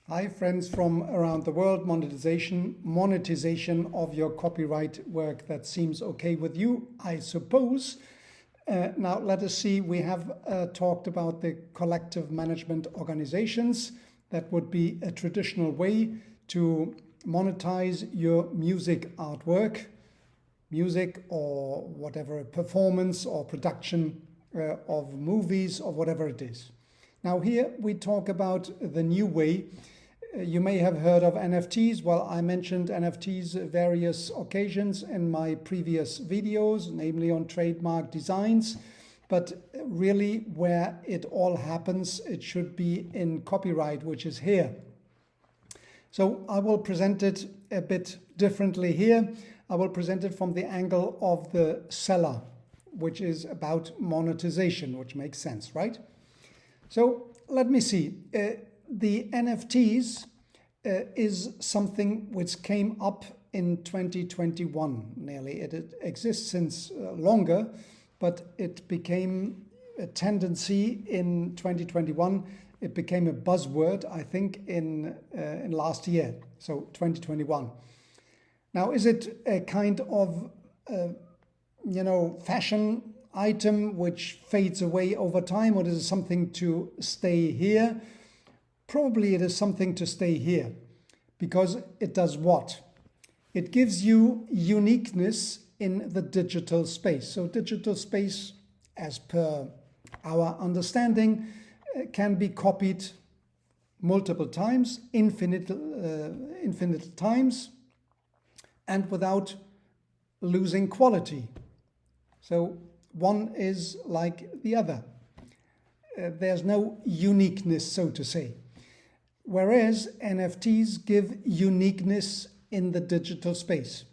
Hi friends from around the world. Monetization of your copyright work that seems okay with you, I suppose. Now let us see, we have talked about the collective management organizations. That would be a traditional way to monetize your music artwork, music or whatever, performance or production of movies or whatever it is. Now here we talk about the new way. You may have heard of NFTs. Well, I mentioned NFTs various occasions in my previous videos, namely on trademark designs. But really where it all happens, it should be in copyright, which is here. So I will present it a bit differently here. I will present it from the angle of the seller, which is about monetization, which makes sense, right? So let me see. The NFTs is something which came up in 2021 nearly. It exists since longer, but it became a tendency in 2021. It became a buzzword, I think, in last year, so 2021. Now, is it a kind of, fashion item which fades away over time, or is it something to stay here? Probably it is something to stay here, because it does what? It gives you uniqueness in the digital space. So digital space, as per our understanding, can be copied multiple times, infinite times, and without losing quality. So one is like the other. There's no uniqueness, so to say. Whereas NFTs give uniqueness in the digital space.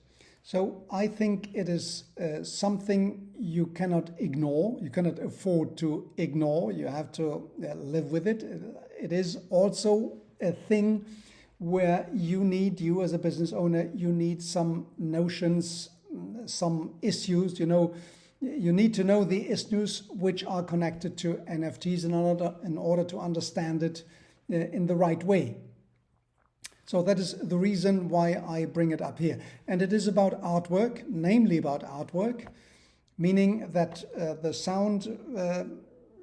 So I think it is something you cannot ignore, you cannot afford to ignore, you have to live with it. It is also a thing where you as a business owner, you need some notions, some issues, you need to know the issues which are connected to NFTs in order to understand it in the right way. So that is the reason why I bring it up here. And it is about artwork, namely about artwork, meaning that the sound,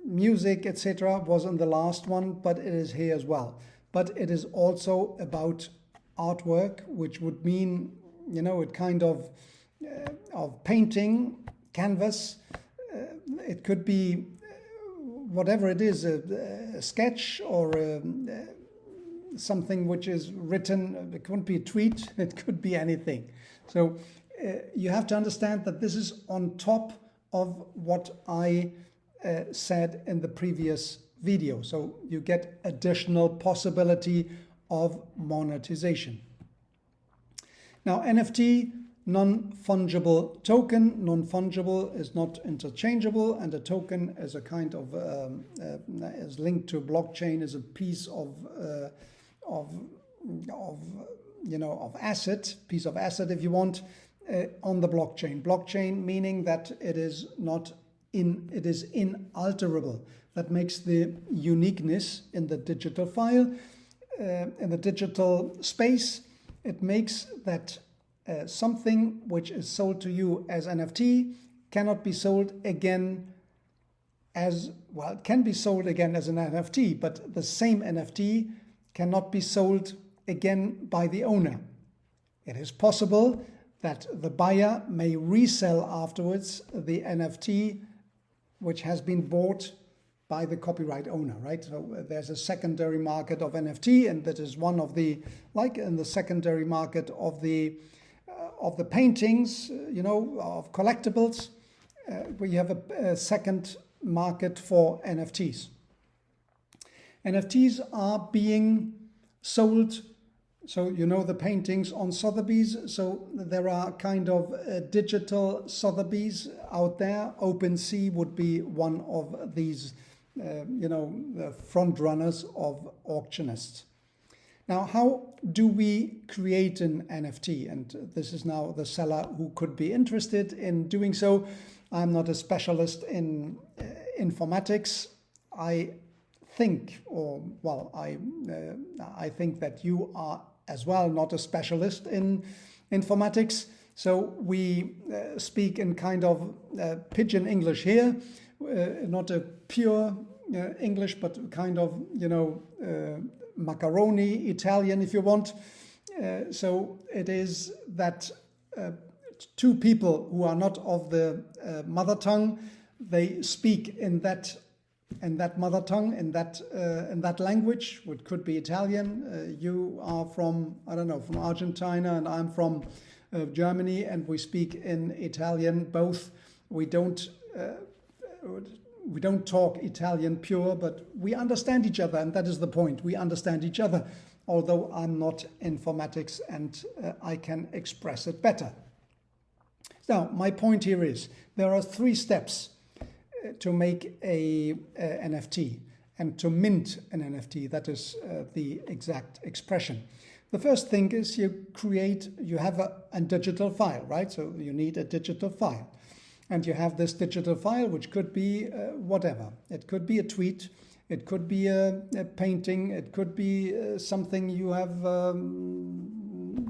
music, etc. was in the last one, but it is here as well. But it is also about artwork, which would mean, it kind of painting, canvas. It could be whatever it is, a sketch or something which is written. It couldn't be a tweet, it could be anything. So you have to understand that this is on top of what I said in the previous video. So you get additional possibility of monetization. Now, NFT, non-fungible token. Non-fungible is not interchangeable, and a token is a kind of is linked to blockchain, is a piece of asset, if you want, on the blockchain. Blockchain meaning that it is inalterable. That makes the uniqueness in the digital file, in the digital space. It makes that something which is sold to you as NFT cannot be sold again as, well, it can be sold again as an NFT, but the same NFT cannot be sold again by the owner. It is possible that the buyer may resell afterwards the NFT which has been bought by the copyright owner, right? So there's a secondary market of NFT, and that is one of the, like in the secondary market of the paintings, of collectibles, we have a second market for NFTs. NFTs are being sold, so the paintings on Sotheby's, so there are kind of digital Sotheby's out there. OpenSea would be one of these, the front runners of auctionists. Now, how do we create an NFT? And this is now the seller who could be interested in doing so. I'm not a specialist in informatics. I think, or well, I think that you are as well not a specialist in informatics. So we speak in kind of pidgin English here, not a pure English, but kind of, macaroni Italian, if you want. So it is that two people who are not of the mother tongue, they speak in that mother tongue, in that language, which could be Italian. You are from, I don't know, from Argentina, and I'm from Germany, and we speak in Italian both. We don't talk Italian pure, but we understand each other, and that is the point. We understand each other, although I'm not informatics and I can express it better. Now, my point here is there are 3 steps to make a NFT and to mint an NFT. That is the exact expression. The first thing is you have a digital file, right? So you need a digital file. And you have this digital file, which could be whatever. It could be a tweet, it could be a painting, it could be something you have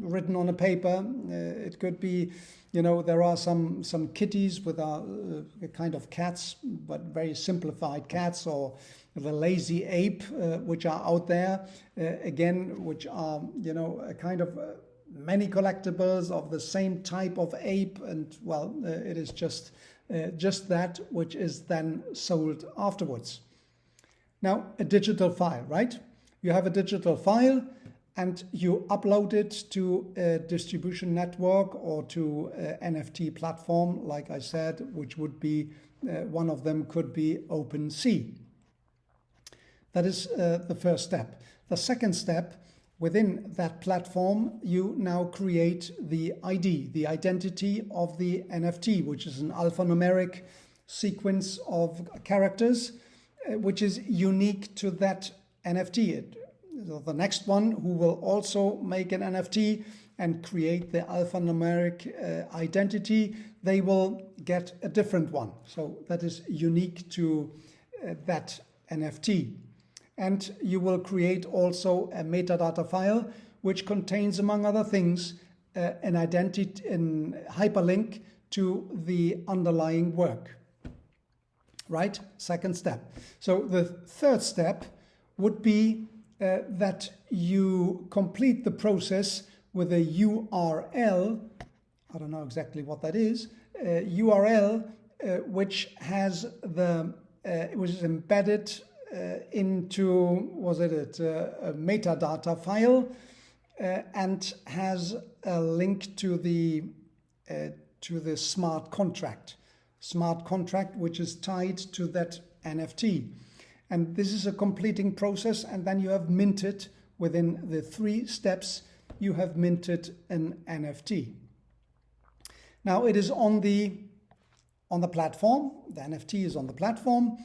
written on a paper. It could be, there are some kitties with a kind of cats, but very simplified cats, or the lazy ape, which are out there, again, which are, a kind of many collectibles of the same type of ape, and well, it is just that which is then sold afterwards. Now, a digital file, right? You have a digital file and you upload it to a distribution network or to an NFT platform, like I said, which would be, one of them could be OpenSea. That is the first step. The second step, within that platform, you now create the ID, the identity of the NFT, which is an alphanumeric sequence of characters, which is unique to that NFT. The next one who will also make an NFT and create the alphanumeric identity, they will get a different one. So that is unique to that NFT. And you will create also a metadata file, which contains, among other things, an identity in hyperlink to the underlying work. Right? Second step. So the third step would be that you complete the process with a URL. I don't know exactly what that is. URL which has which is embedded into, a metadata file, and has a link to the smart contract, which is tied to that NFT. And this is a completing process, and then you have minted, within the 3 steps, you have minted an NFT. Now it is on the platform. The NFT is on the platform,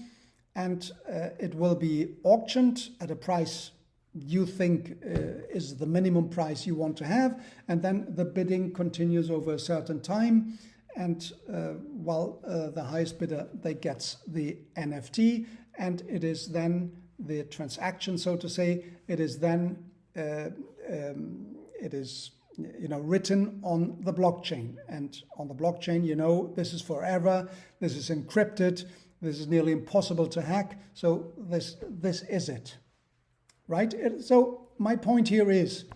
and it will be auctioned at a price you think is the minimum price you want to have, and then the bidding continues over a certain time, and the highest bidder, they gets the NFT, and it is then the transaction, so to say, it is then written on the blockchain, and on the blockchain, this is forever, this is encrypted, this is nearly impossible to hack, so this is it, right? So my point here is,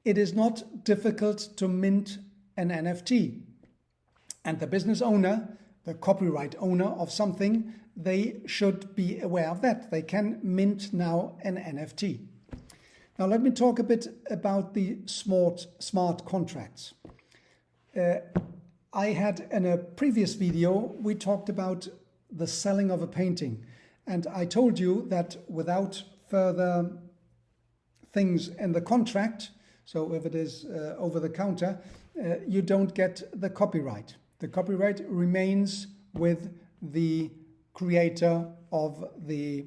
it is not difficult to mint an NFT, and the business owner, the copyright owner of something, they should be aware of that. They can mint now an NFT. Now let me talk a bit about the smart contracts. I had, in a previous video, we talked about the selling of a painting, and I told you that without further things in the contract, so if it is over the counter, you don't get the copyright. The copyright remains with the creator of the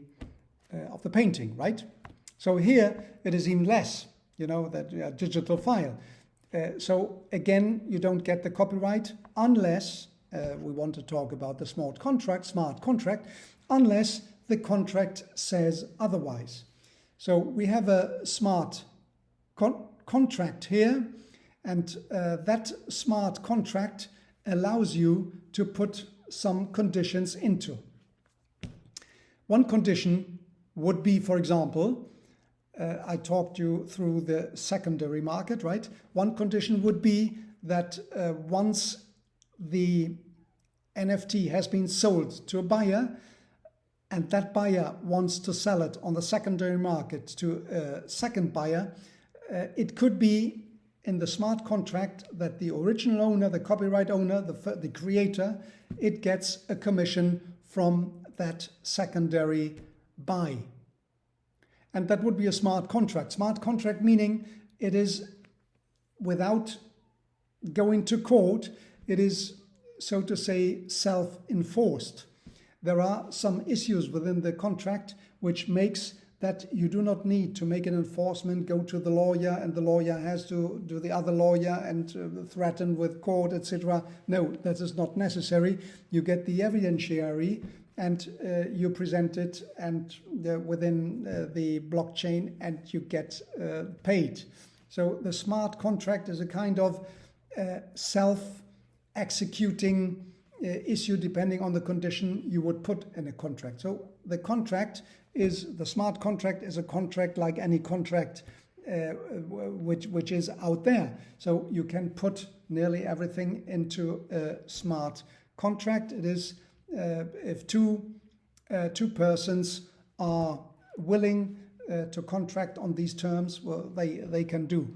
painting, right? So here it is even less, that digital file. So again, you don't get the copyright unless we want to talk about the smart contract, unless the contract says otherwise. So we have a smart contract here, and that smart contract allows you to put some conditions into. One condition would be, for example, I talked you through the secondary market, right? One condition would be that once the NFT has been sold to a buyer, and that buyer wants to sell it on the secondary market to a second buyer, it could be in the smart contract that the original owner, the copyright owner, the creator, it gets a commission from that secondary buy. And that would be a smart contract. Smart contract meaning it is without going to court, it is, so to say, self-enforced. There are some issues within the contract which makes that you do not need to make an enforcement, go to the lawyer, and the lawyer has to do the other lawyer and threaten with court, etc. No, that is not necessary. You get the evidentiary and you present it and within the blockchain, and you get paid. So the smart contract is a kind of self-executing issue depending on the condition you would put in a contract. So the smart contract is a contract like any contract which is out there. So you can put nearly everything into a smart contract. It is if two persons are willing to contract on these terms, well, they can do.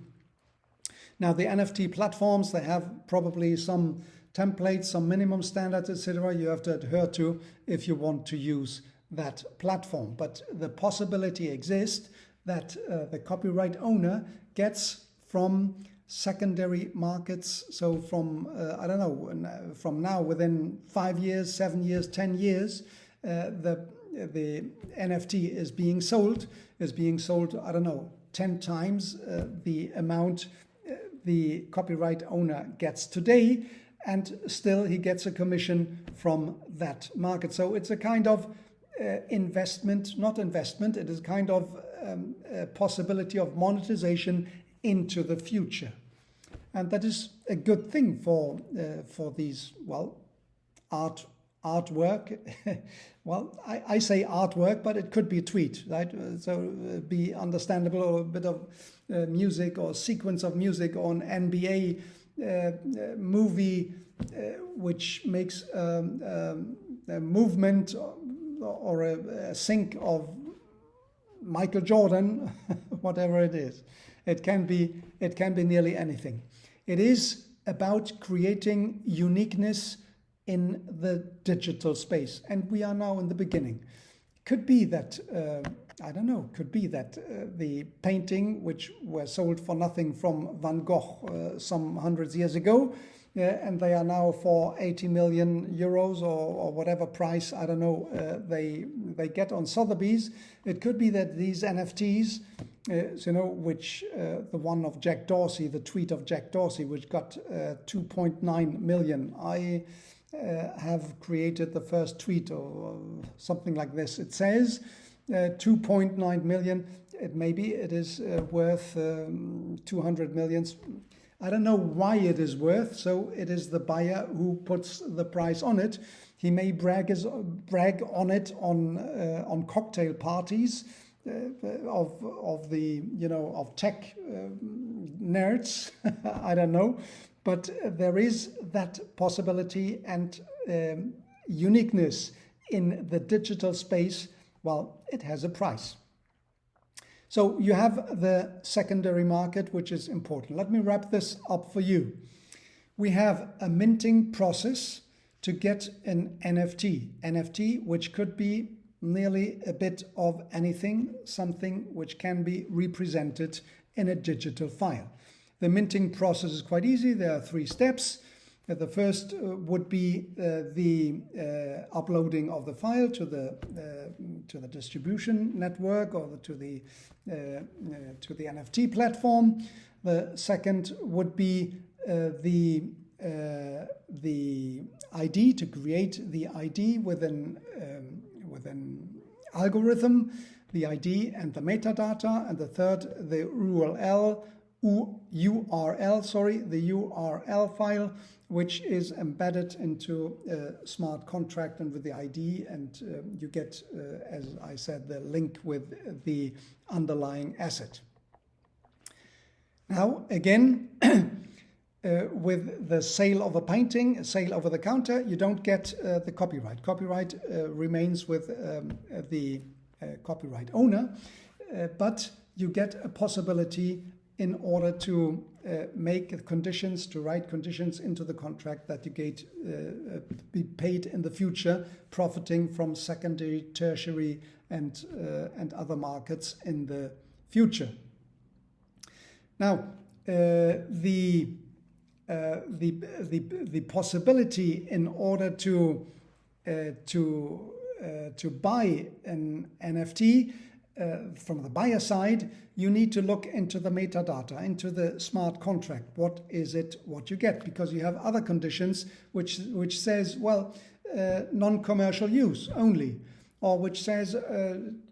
Now the NFT platforms, they have probably some templates, some minimum standards, etc. you have to adhere to if you want to use that platform. But the possibility exists that the copyright owner gets from secondary markets, so from I don't know, from now within 5 years, 7 years, 10 years, the NFT is being sold, I don't know, 10 times the amount the copyright owner gets today, and still he gets a commission from that market. So it's a kind of investment, not investment, it is kind of a possibility of monetization into the future. And that is a good thing for these, well, artwork. Well, I say artwork, but it could be a tweet, right? So be understandable, or a bit of music or sequence of music, or an NBA movie which makes a movement or a sync of Michael Jordan, whatever it is. It can be nearly anything. It is about creating uniqueness in the digital space, and we are now in the beginning. Could be that I don't know. Could be that the painting which were sold for nothing from Van Gogh some hundreds years ago, and they are now for 80 million euros or whatever price, I don't know, they get on Sotheby's. It could be that these NFTs, which the one of Jack Dorsey, the tweet of Jack Dorsey, which got 2.9 million. I have created the first tweet or something like this. It says 2.9 million. Maybe it is worth 200 millions. I don't know why it is worth, so it is the buyer who puts the price on it. He may brag on it on cocktail parties of the of tech nerds. I don't know, but there is that possibility and uniqueness in the digital space. Well, it has a price. So you have the secondary market, which is important. Let me wrap this up for you. We have a minting process to get an NFT, which could be nearly a bit of anything, something which can be represented in a digital file. The minting process is quite easy. There are 3 steps. The first would be the uploading of the file to the distribution network or to the NFT platform. The second would be the ID, to create the ID within algorithm, the ID and the metadata, and the third, the URL file, which is embedded into a smart contract and with the ID, and you get, as I said, the link with the underlying asset. Now, again, with the sale of a painting, sale over the counter, you don't get the copyright. Copyright remains with the copyright owner, but you get a possibility in order to make conditions, to write conditions into the contract that you get be paid in the future, profiting from secondary, tertiary, and other markets in the future. Now, the possibility in order to buy an NFT from the buyer side, you need to look into the metadata, into the smart contract. What is it, what you get? Because you have other conditions which says, well, non-commercial use only, or which says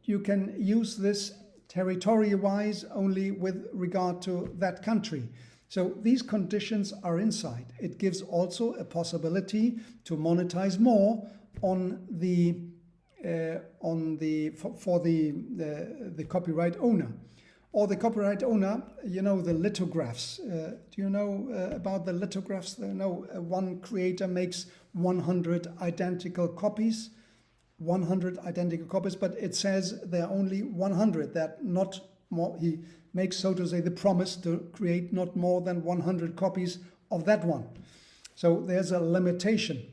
you can use this territorial-wise only with regard to that country. So these conditions are inside. It gives also a possibility to monetize more on the copyright owner. Or the copyright owner, you know, the lithographs. Do you know about the lithographs? No, one creator makes 100 identical copies, but it says there are only 100, that not more. He makes, so to say, the promise to create not more than 100 copies of that one. So there's a limitation.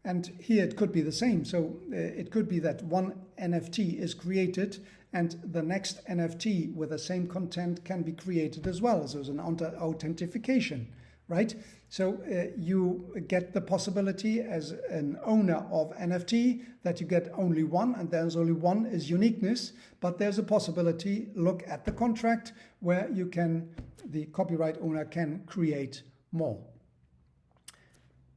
And here it could be the same. So it could be that one NFT is created and the next NFT with the same content can be created as well. So it's an authentication, right? So you get the possibility as an owner of NFT that you get only one, and there's only one is uniqueness, but there's a possibility, look at the contract, where you can, the copyright owner can create more.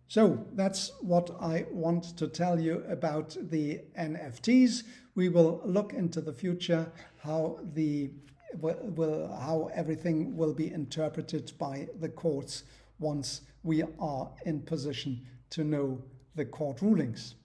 So that's what I want to tell you about the NFTs. We will look into the future how how everything will be interpreted by the courts once we are in position to know the court rulings.